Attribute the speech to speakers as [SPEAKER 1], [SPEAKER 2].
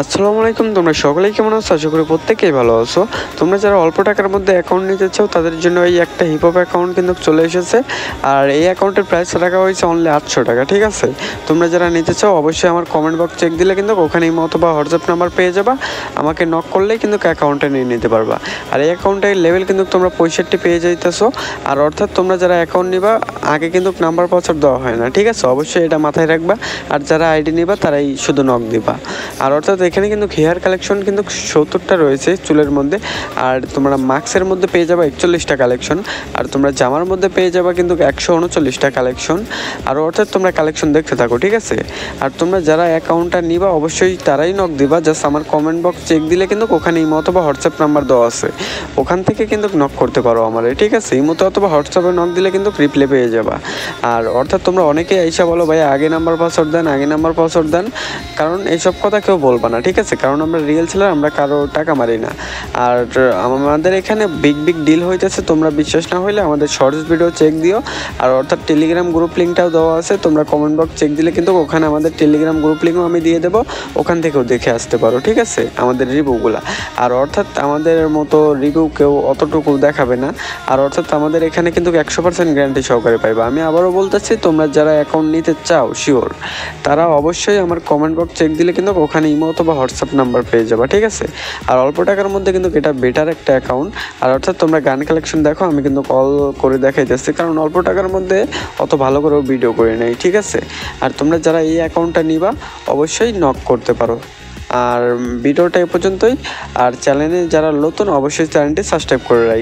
[SPEAKER 1] আসসালামু আলাইকুম, তোমরা সকলেই কেমন আছো? আশা করি প্রত্যেকেই ভালো আছো। তোমরা যারা অল্প টাকার মধ্যে অ্যাকাউন্ট নিতে চাও তাদের জন্য এই একটা হিপহপ অ্যাকাউন্ট কিন্তু চলে এসেছে। আর এই অ্যাকাউন্টের প্রাইস রাখা হয়েছে অনলি 800 টাকা, ঠিক আছে? তোমরা যারা নিতে চাও অবশ্যই আমার কমেন্ট বক্স চেক দিলে কিন্তু ওখানে ইমো অথবা হোয়াটসঅ্যাপ নাম্বার পেয়ে যাবা। আমাকে নক করলেই কিন্তু অ্যাকাউন্টে নিয়ে নিতে পারবা। আর এই অ্যাকাউন্টের লেভেল কিন্তু তোমরা 65 পেয়ে যাইতেছো। আর অর্থাৎ তোমরা যারা অ্যাকাউন্ট নিবা আগে কিন্তু নাম্বার পাসওয়ার্ড দেওয়া হয় না, ঠিক আছে? অবশ্যই এটা মাথায় রাখবা। আর যারা আইডি নিবা তারাই শুধু নক দিবা। আর অর্থাৎ এখানে কিন্তু হেয়ার কালেকশন কিন্তু 70টা রয়েছে চুলের মধ্যে। আর তোমরা মাস্কের মধ্যে পেয়ে যাবে 41টা কালেকশন। আর তোমরা জামার মধ্যে পেয়ে যাবে কিন্তু 139টা কালেকশন। আর অর্থাৎ তোমরা কালেকশন দেখতে থাকো, ঠিক আছে? আর তোমরা যারা অ্যাকাউন্টটা নিবা অবশ্যই তারাই নক দিবা। জাস্ট আমার কমেন্ট বক্স চেক দিলে কিন্তু ওখানে ইমো অথবা হোয়াটসঅ্যাপ নাম্বার দেওয়া আছে, ওখান থেকে কিন্তু নক করতে পারো আমারে, ঠিক আছে? ইমোতে অথবা হোয়াটসঅ্যাপে নক দিলে কিন্তু রিপ্লাই পেয়ে যাবা। আর অর্থাৎ তোমরা অনেকেই আইসা বলো ভাই আগে নাম্বার পাসওয়ার্ড দেন, আগে নাম্বার পাসওয়ার্ড দেন। কারণ এইসব কথা কেউ বলবা না, ঠিক আছে? কারণ আমরা রিয়েল ছেলে, আমরা কারো টাকা মারি না। আর আমাদের এখানে বিগ ডিল হইতেছে। তোমরা বিশ্বাস না হইলে আমাদের শর্টস ভিডিও চেক দিও। আর অর্থাৎ টেলিগ্রাম গ্রুপ লিঙ্কটাও দেওয়া আছে, তোমরা কমেন্ট বক্স চেক দিলে কিন্তু ওখানে আমাদের টেলিগ্রাম গ্রুপ লিঙ্কও আমি দিয়ে দেবো, ওখান থেকেও দেখে আসতে পারো, ঠিক আছে? আমাদের রিভিউগুলো। আর অর্থাৎ আমাদের মতো রিভিউ কেউ অতটুকু দেখাবে না। আর অর্থাৎ আমাদের এখানে কিন্তু 100% গ্যারান্টি সহকারে পাইবা। আমি আবারও বলতেছি, তোমরা যারা অ্যাকাউন্ট নিতে চাও শিওর, তারা অবশ্যই আমার কমেন্ট বক্স চেক দিলে কিন্তু ওখানে ইমো অথবা হোয়াটসঅ্যাপ নাম্বার পেয়ে যাবা, ঠিক আছে? আর অল্প টাকার মধ্যে কিন্তু এটা বেটার একটা অ্যাকাউন্ট। আর অর্থাৎ তোমরা গান কালেকশন দেখো, আমি কিন্তু কল করে দেখাইতেছি, কারণ অল্প টাকার মধ্যে অত ভালো করেও ভিডিও করে নেই, ঠিক আছে? আর তোমরা যারা এই অ্যাকাউন্টটা নিবা অবশ্যই নক করতে পারো। আর ভিডিওটা এ পর্যন্তই। আর চ্যানেলে যারা নতুন অবশ্যই চ্যানেলটি সাবস্ক্রাইব করে রাখি।